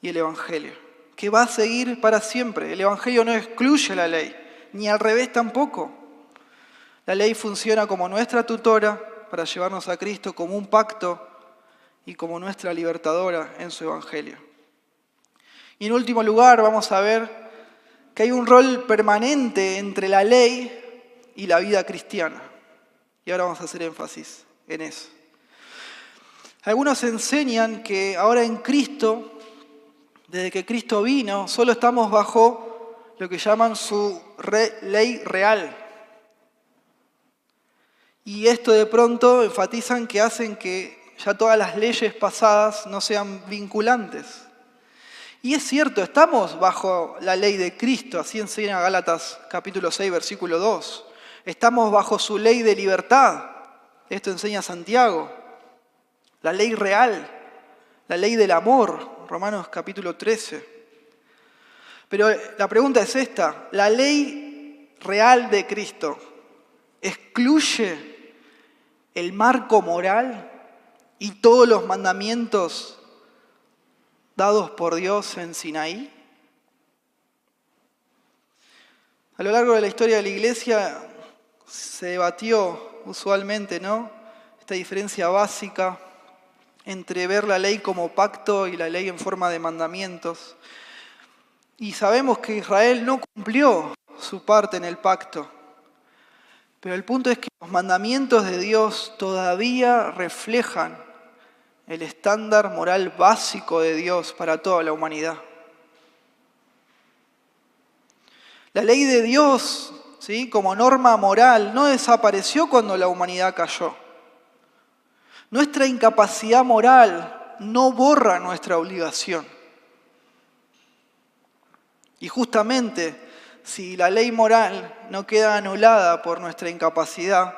y el Evangelio, que va a seguir para siempre. El Evangelio no excluye la ley, ni al revés tampoco. La ley funciona como nuestra tutora para llevarnos a Cristo, como un pacto y como nuestra libertadora en su Evangelio. Y en último lugar vamos a ver que hay un rol permanente entre la ley y la vida cristiana. Y ahora vamos a hacer énfasis en eso. Algunos enseñan que ahora en Cristo, desde que Cristo vino, solo estamos bajo lo que llaman su ley real. Y esto de pronto enfatizan que hacen que ya todas las leyes pasadas no sean vinculantes. Y es cierto, estamos bajo la ley de Cristo, así enseña Gálatas capítulo 6, versículo 2. Estamos bajo su ley de libertad, esto enseña Santiago. La ley real, la ley del amor, Romanos capítulo 13. Pero la pregunta es esta, ¿la ley real de Cristo excluye el marco moral y todos los mandamientos dados por Dios en Sinaí? A lo largo de la historia de la Iglesia se debatió usualmente, ¿no?, esta diferencia básica entre ver la ley como pacto y la ley en forma de mandamientos. Y sabemos que Israel no cumplió su parte en el pacto. Pero el punto es que los mandamientos de Dios todavía reflejan el estándar moral básico de Dios para toda la humanidad. La ley de Dios, ¿sí?, como norma moral, no desapareció cuando la humanidad cayó. Nuestra incapacidad moral no borra nuestra obligación. Y justamente, si la ley moral no queda anulada por nuestra incapacidad,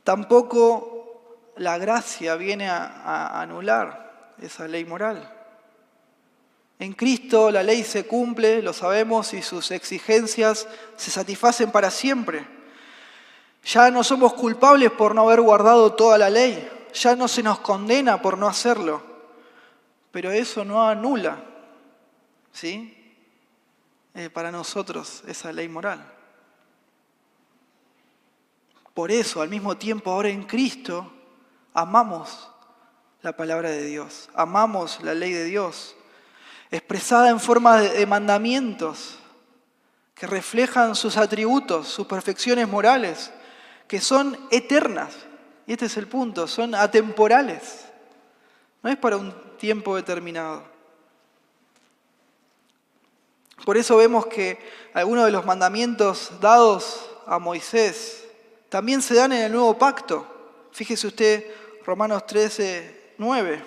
tampoco la gracia viene a anular esa ley moral. En Cristo la ley se cumple, lo sabemos, y sus exigencias se satisfacen para siempre. Ya no somos culpables por no haber guardado toda la ley, ya no se nos condena por no hacerlo, pero eso no anula, ¿sí?, para nosotros esa ley moral. Por eso, al mismo tiempo, ahora en Cristo, amamos la palabra de Dios, amamos la ley de Dios, expresada en forma de mandamientos que reflejan sus atributos, sus perfecciones morales, que son eternas. Y este es el punto, son atemporales. No es para un tiempo determinado. Por eso vemos que algunos de los mandamientos dados a Moisés también se dan en el nuevo pacto. Fíjese usted, Romanos 13, 9.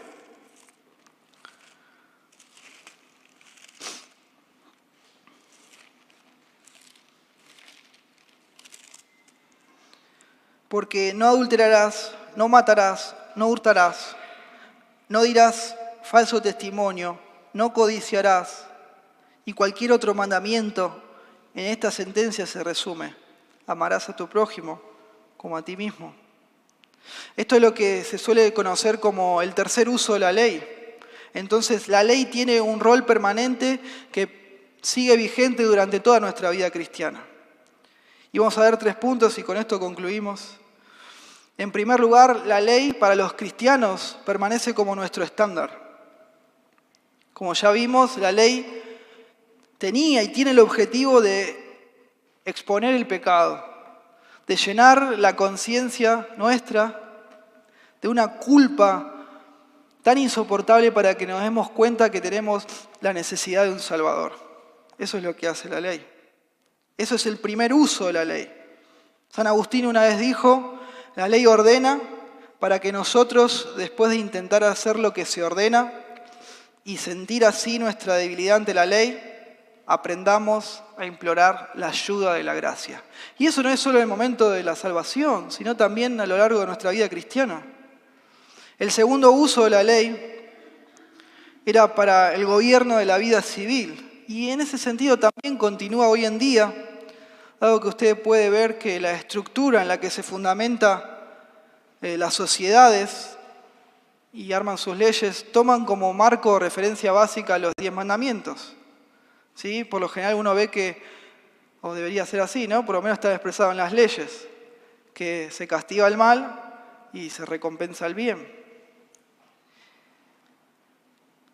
Porque no adulterarás, no matarás, no hurtarás, no dirás falso testimonio, no codiciarás, y cualquier otro mandamiento en esta sentencia se resume: amarás a tu prójimo como a ti mismo. Esto es lo que se suele conocer como el tercer uso de la ley. Entonces, la ley tiene un rol permanente que sigue vigente durante toda nuestra vida cristiana. Y vamos a ver 3 puntos y con esto concluimos. En primer lugar, la ley para los cristianos permanece como nuestro estándar. Como ya vimos, la ley tenía y tiene el objetivo de exponer el pecado, de llenar la conciencia nuestra de una culpa tan insoportable para que nos demos cuenta que tenemos la necesidad de un Salvador. Eso es lo que hace la ley. Eso es el primer uso de la ley. San Agustín una vez dijo: la ley ordena para que nosotros, después de intentar hacer lo que se ordena y sentir así nuestra debilidad ante la ley, aprendamos a implorar la ayuda de la gracia. Y eso no es solo en el momento de la salvación, sino también a lo largo de nuestra vida cristiana. El segundo uso de la ley era para el gobierno de la vida civil. Y en ese sentido también continúa hoy en día, dado que usted puede ver que la estructura en la que se fundamenta las sociedades y arman sus leyes, toman como marco o referencia básica los 10 mandamientos. ¿Sí? Por lo general uno ve que, o debería ser así, ¿no? Por lo menos está expresado en las leyes, que se castiga el mal y se recompensa el bien.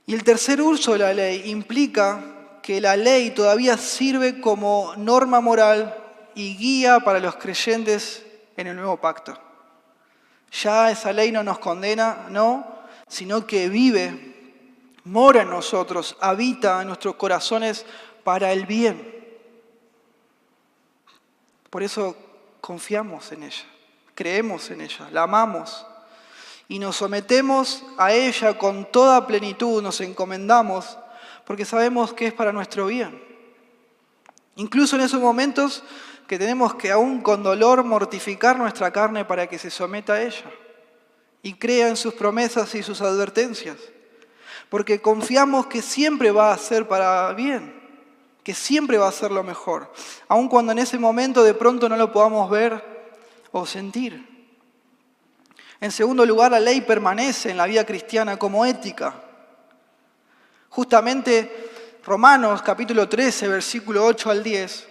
Y el tercer uso de la ley implica que la ley todavía sirve como norma moral y guía para los creyentes en el nuevo pacto. Ya esa ley no nos condena, no, sino que vive, mora en nosotros, habita en nuestros corazones para el bien. Por eso confiamos en ella, creemos en ella, la amamos y nos sometemos a ella con toda plenitud, nos encomendamos porque sabemos que es para nuestro bien. Incluso en esos momentos que tenemos que aún con dolor mortificar nuestra carne para que se someta a ella y crea en sus promesas y sus advertencias, porque confiamos que siempre va a ser para bien, que siempre va a ser lo mejor, aun cuando en ese momento de pronto no lo podamos ver o sentir. En segundo lugar, la ley permanece en la vida cristiana como ética. Justamente Romanos capítulo 13, versículo 8 al 10,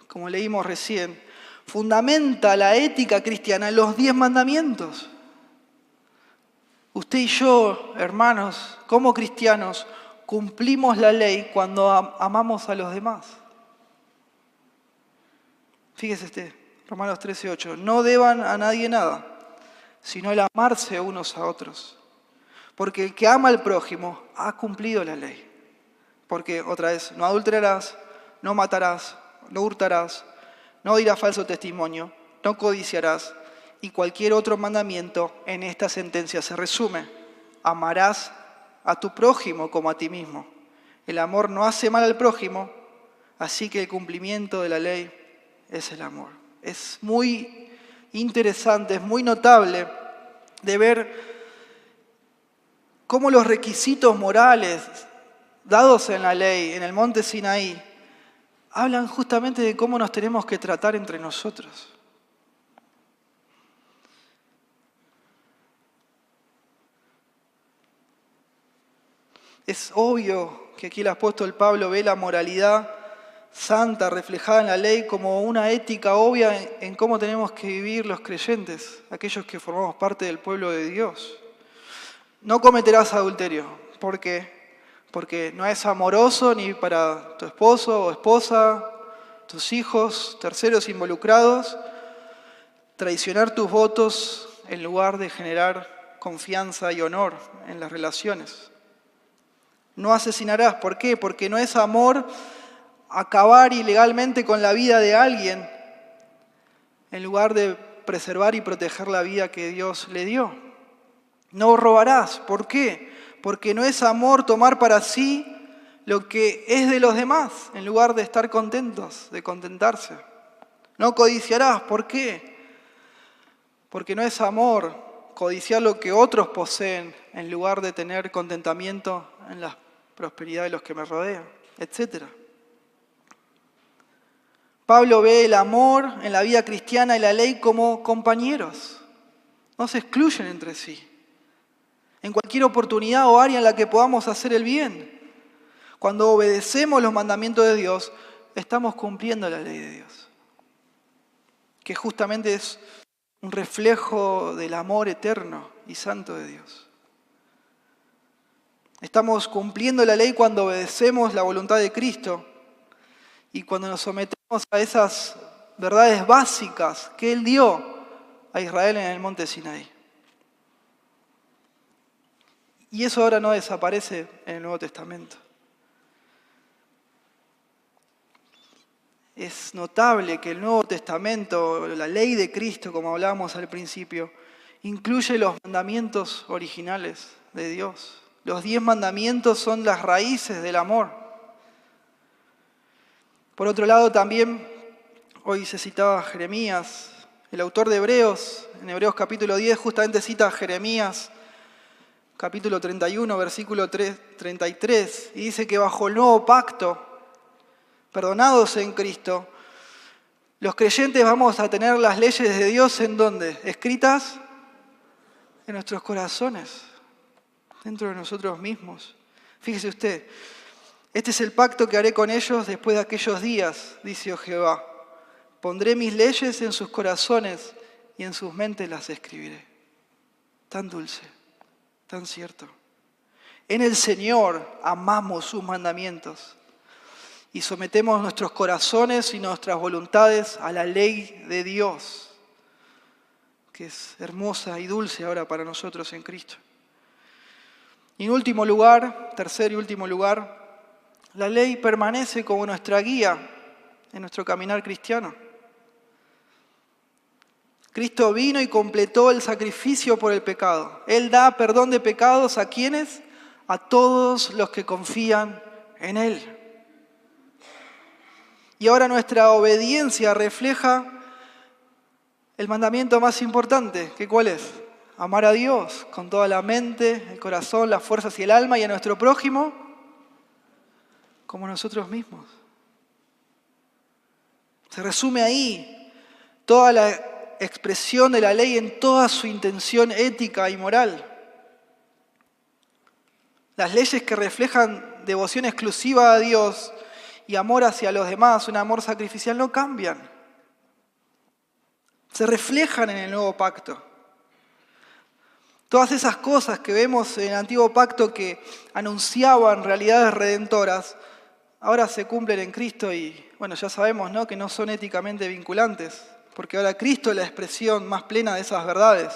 como leímos recién, fundamenta la ética cristiana en los 10 mandamientos. Usted y yo, hermanos, como cristianos, cumplimos la ley cuando amamos a los demás. Fíjese Romanos 13, 8. No deban a nadie nada, sino el amarse unos a otros. Porque el que ama al prójimo ha cumplido la ley. Porque, otra vez, no adulterarás, no matarás, no hurtarás, no dirás falso testimonio, no codiciarás, y cualquier otro mandamiento en esta sentencia se resume. Amarás a tu prójimo como a ti mismo. El amor no hace mal al prójimo, así que el cumplimiento de la ley es el amor. Es muy interesante, es muy notable de ver cómo los requisitos morales dados en la ley, en el monte Sinaí, hablan justamente de cómo nos tenemos que tratar entre nosotros. Es obvio que aquí el apóstol Pablo ve la moralidad santa reflejada en la ley como una ética obvia en cómo tenemos que vivir los creyentes, aquellos que formamos parte del pueblo de Dios. No cometerás adulterio. ¿Por qué? Porque no es amoroso ni para tu esposo o esposa, tus hijos, terceros involucrados, traicionar tus votos en lugar de generar confianza y honor en las relaciones. No asesinarás. ¿Por qué? Porque no es amor acabar ilegalmente con la vida de alguien en lugar de preservar y proteger la vida que Dios le dio. No robarás. ¿Por qué? Porque no es amor tomar para sí lo que es de los demás en lugar de estar contentos, de contentarse. No codiciarás. ¿Por qué? Porque no es amor codiciar lo que otros poseen en lugar de tener contentamiento en la prosperidad de los que me rodean, etc. Pablo ve el amor en la vida cristiana y la ley como compañeros. No se excluyen entre sí. En cualquier oportunidad o área en la que podamos hacer el bien. Cuando obedecemos los mandamientos de Dios, estamos cumpliendo la ley de Dios. Que justamente es un reflejo del amor eterno y santo de Dios. Estamos cumpliendo la ley cuando obedecemos la voluntad de Cristo y cuando nos sometemos a esas verdades básicas que Él dio a Israel en el monte Sinaí. Y eso ahora no desaparece en el Nuevo Testamento. Es notable que el Nuevo Testamento, la ley de Cristo, como hablábamos al principio, incluye los mandamientos originales de Dios. Los 10 mandamientos son las raíces del amor. Por otro lado, también, hoy se citaba a Jeremías, el autor de Hebreos, en Hebreos capítulo 10, justamente cita a Jeremías, capítulo 31, versículo 33, y dice que bajo el nuevo pacto, perdonados en Cristo, los creyentes vamos a tener las leyes de Dios ¿en dónde? Escritas en nuestros corazones. dentro de nosotros mismos. Fíjese usted, este es el pacto que haré con ellos después de aquellos días, dice Jehová. Pondré mis leyes en sus corazones y en sus mentes las escribiré. Tan dulce, tan cierto. En el Señor amamos sus mandamientos y sometemos nuestros corazones y nuestras voluntades a la ley de Dios, que es hermosa y dulce ahora para nosotros en Cristo. Y en último lugar, tercer y último lugar, la ley permanece como nuestra guía en nuestro caminar cristiano. Cristo vino y completó el sacrificio por el pecado. Él da perdón de pecados ¿a quiénes? A todos los que confían en Él. Y ahora nuestra obediencia refleja el mandamiento más importante, ¿que cuál es? Amar a Dios con toda la mente, el corazón, las fuerzas y el alma, y a nuestro prójimo como nosotros mismos. Se resume ahí toda la expresión de la ley en toda su intención ética y moral. Las leyes que reflejan devoción exclusiva a Dios y amor hacia los demás, un amor sacrificial, no cambian. Se reflejan en el nuevo pacto. Todas esas cosas que vemos en el antiguo pacto que anunciaban realidades redentoras, ahora se cumplen en Cristo y, bueno, ya sabemos, ¿no?, que no son éticamente vinculantes, porque ahora Cristo es la expresión más plena de esas verdades.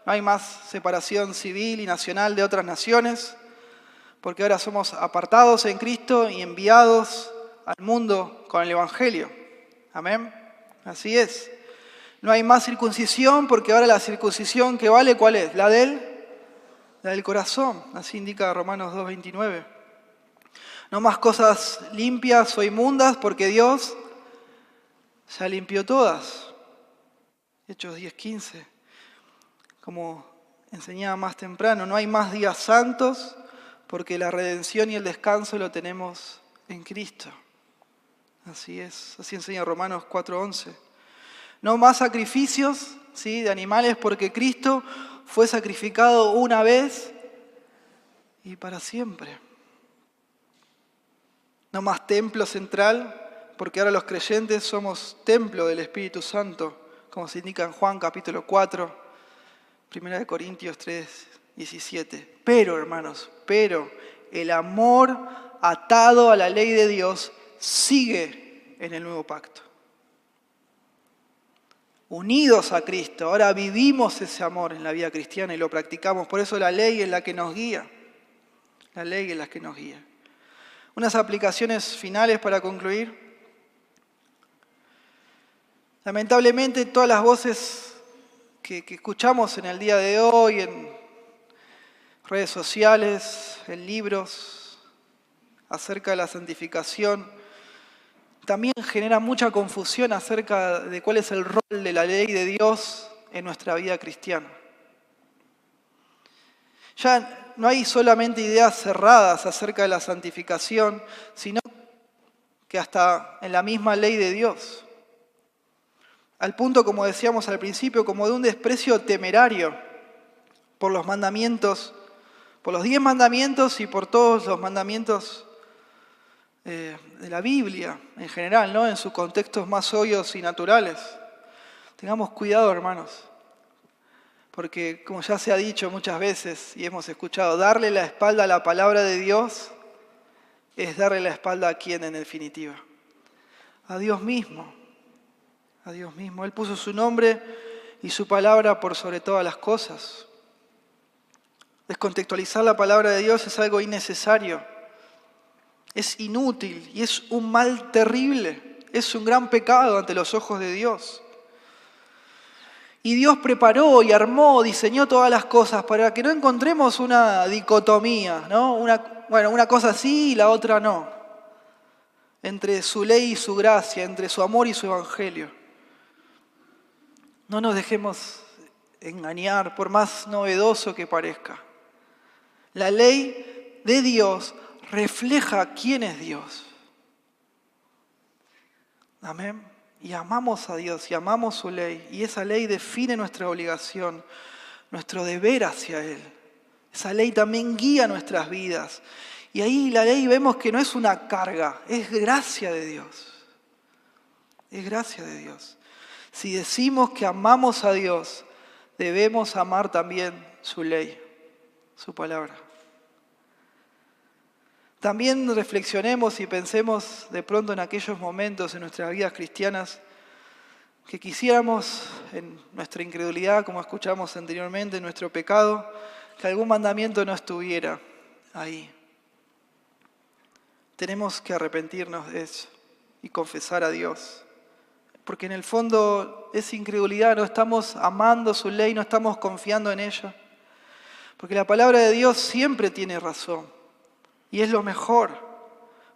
No hay más separación civil y nacional de otras naciones, porque ahora somos apartados en Cristo y enviados al mundo con el Evangelio. Amén. Así es. No hay más circuncisión, porque ahora la circuncisión que vale, ¿cuál es? La del corazón. Así indica Romanos 2:29. No más cosas limpias o inmundas, porque Dios ya limpió todas. Hechos 10:15. Como enseñaba más temprano, no hay más días santos, porque la redención y el descanso lo tenemos en Cristo. Así es, así enseña Romanos 4:11. No más sacrificios, ¿sí?, de animales, porque Cristo fue sacrificado una vez y para siempre. No más templo central, porque ahora los creyentes somos templo del Espíritu Santo, como se indica en Juan capítulo 4, 1 Corintios 3:17. Pero, hermanos, el amor atado a la ley de Dios sigue en el nuevo pacto. Unidos a Cristo, ahora vivimos ese amor en la vida cristiana y lo practicamos. Por eso la ley es la que nos guía. La ley es la que nos guía. Unas aplicaciones finales para concluir. Lamentablemente todas las voces que escuchamos en el día de hoy, en redes sociales, en libros, acerca de la santificación, también genera mucha confusión acerca de cuál es el rol de la ley de Dios en nuestra vida cristiana. Ya no hay solamente ideas cerradas acerca de la santificación, sino que hasta en la misma ley de Dios. Al punto, como decíamos al principio, como de un desprecio temerario por los mandamientos, por los 10 mandamientos y por todos los mandamientos de la Biblia en general, ¿no?, en sus contextos más obvios y naturales. Tengamos cuidado, hermanos, porque como ya se ha dicho muchas veces y hemos escuchado, darle la espalda a la palabra de Dios es darle la espalda ¿a quién en definitiva? A Dios mismo. A Dios mismo. Él puso su nombre y su palabra por sobre todas las cosas. Descontextualizar la palabra de Dios es algo innecesario. Es inútil y es un mal terrible. Es un gran pecado ante los ojos de Dios. Y Dios preparó y armó, diseñó todas las cosas para que no encontremos una dicotomía, ¿no? Una cosa sí y la otra no. Entre su ley y su gracia, entre su amor y su evangelio. No nos dejemos engañar, por más novedoso que parezca. La ley de Dios refleja quién es Dios. Amén. Y amamos a Dios y amamos su ley. Y esa ley define nuestra obligación, nuestro deber hacia Él. Esa ley también guía nuestras vidas. Y ahí la ley vemos que no es una carga, es gracia de Dios. Es gracia de Dios. Si decimos que amamos a Dios, debemos amar también su ley, su palabra. También reflexionemos y pensemos de pronto en aquellos momentos en nuestras vidas cristianas que quisiéramos, en nuestra incredulidad, como escuchamos anteriormente, en nuestro pecado, que algún mandamiento no estuviera ahí. Tenemos que arrepentirnos de eso y confesar a Dios. Porque en el fondo es incredulidad, no estamos amando su ley, no estamos confiando en ella. Porque la palabra de Dios siempre tiene razón. Y es lo mejor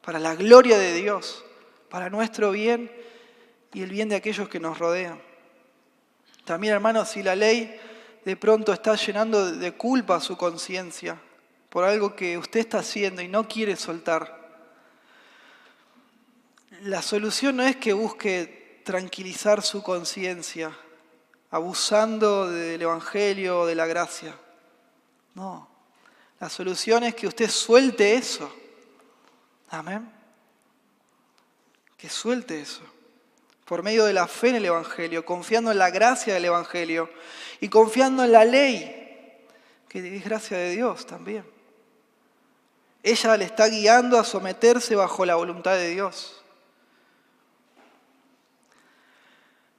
para la gloria de Dios, para nuestro bien y el bien de aquellos que nos rodean. También, hermanos, si la ley de pronto está llenando de culpa su conciencia por algo que usted está haciendo y no quiere soltar, la solución no es que busque tranquilizar su conciencia abusando del Evangelio o de la gracia. No, la solución es que usted suelte eso. Amén. Que suelte eso. Por medio de la fe en el Evangelio, confiando en la gracia del Evangelio y confiando en la ley, que es gracia de Dios también. Ella le está guiando a someterse bajo la voluntad de Dios.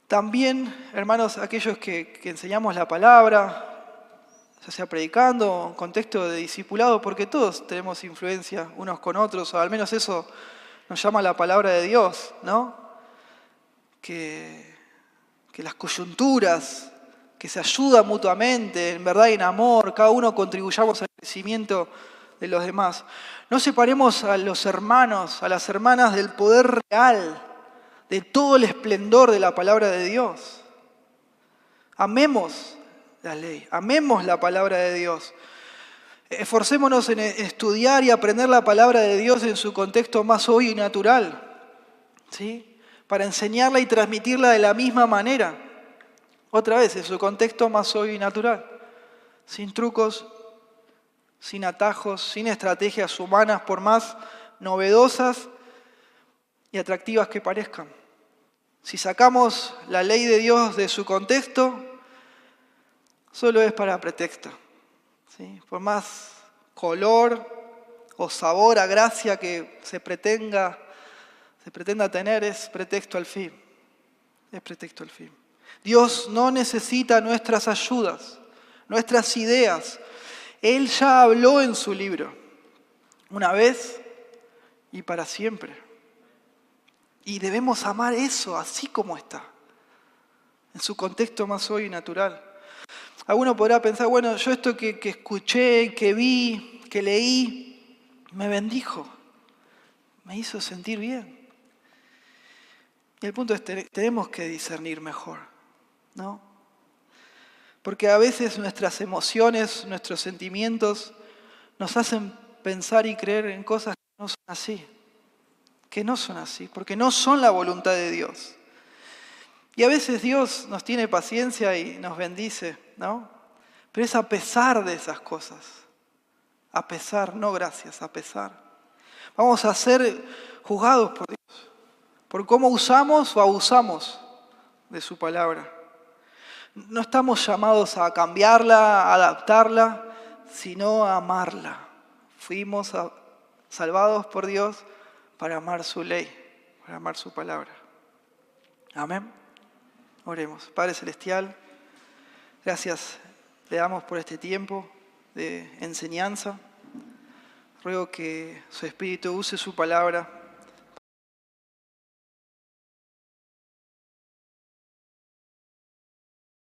También, hermanos, aquellos que enseñamos la palabra, ya sea predicando o en contexto de discipulado, porque todos tenemos influencia unos con otros, o al menos eso nos llama la palabra de Dios, ¿no? Que las coyunturas, que se ayudan mutuamente, en verdad y en amor, cada uno contribuyamos al crecimiento de los demás. No separemos a los hermanos, a las hermanas del poder real, de todo el esplendor de la palabra de Dios. Amemos la ley, amemos la palabra de Dios. Esforcémonos en estudiar y aprender la palabra de Dios en su contexto más obvio y natural, ¿sí? Para enseñarla y transmitirla de la misma manera. Otra vez, en su contexto más obvio y natural. Sin trucos, sin atajos, sin estrategias humanas, por más novedosas y atractivas que parezcan. Si sacamos la ley de Dios de su contexto, solo es para pretexto, ¿sí? Por más color o sabor a gracia que se pretenda tener, es pretexto al fin. Es pretexto al fin. Dios no necesita nuestras ayudas, nuestras ideas. Él ya habló en su libro, una vez y para siempre. Y debemos amar eso así como está, en su contexto más hoy natural. Alguno podrá pensar, bueno, yo esto que escuché, que vi, que leí, me bendijo, me hizo sentir bien. Y el punto es, tenemos que discernir mejor, ¿no? Porque a veces nuestras emociones, nuestros sentimientos nos hacen pensar y creer en cosas que no son así. Que no son así, porque no son la voluntad de Dios. Y a veces Dios nos tiene paciencia y nos bendice, ¿no? Pero es a pesar de esas cosas. A pesar, no gracias, a pesar. Vamos a ser juzgados por Dios, por cómo usamos o abusamos de su palabra. No estamos llamados a cambiarla, a adaptarla, sino a amarla. Fuimos salvados por Dios para amar su ley, para amar su palabra. Amén. Oremos. Padre Celestial, gracias le damos por este tiempo de enseñanza. Ruego que su Espíritu use su palabra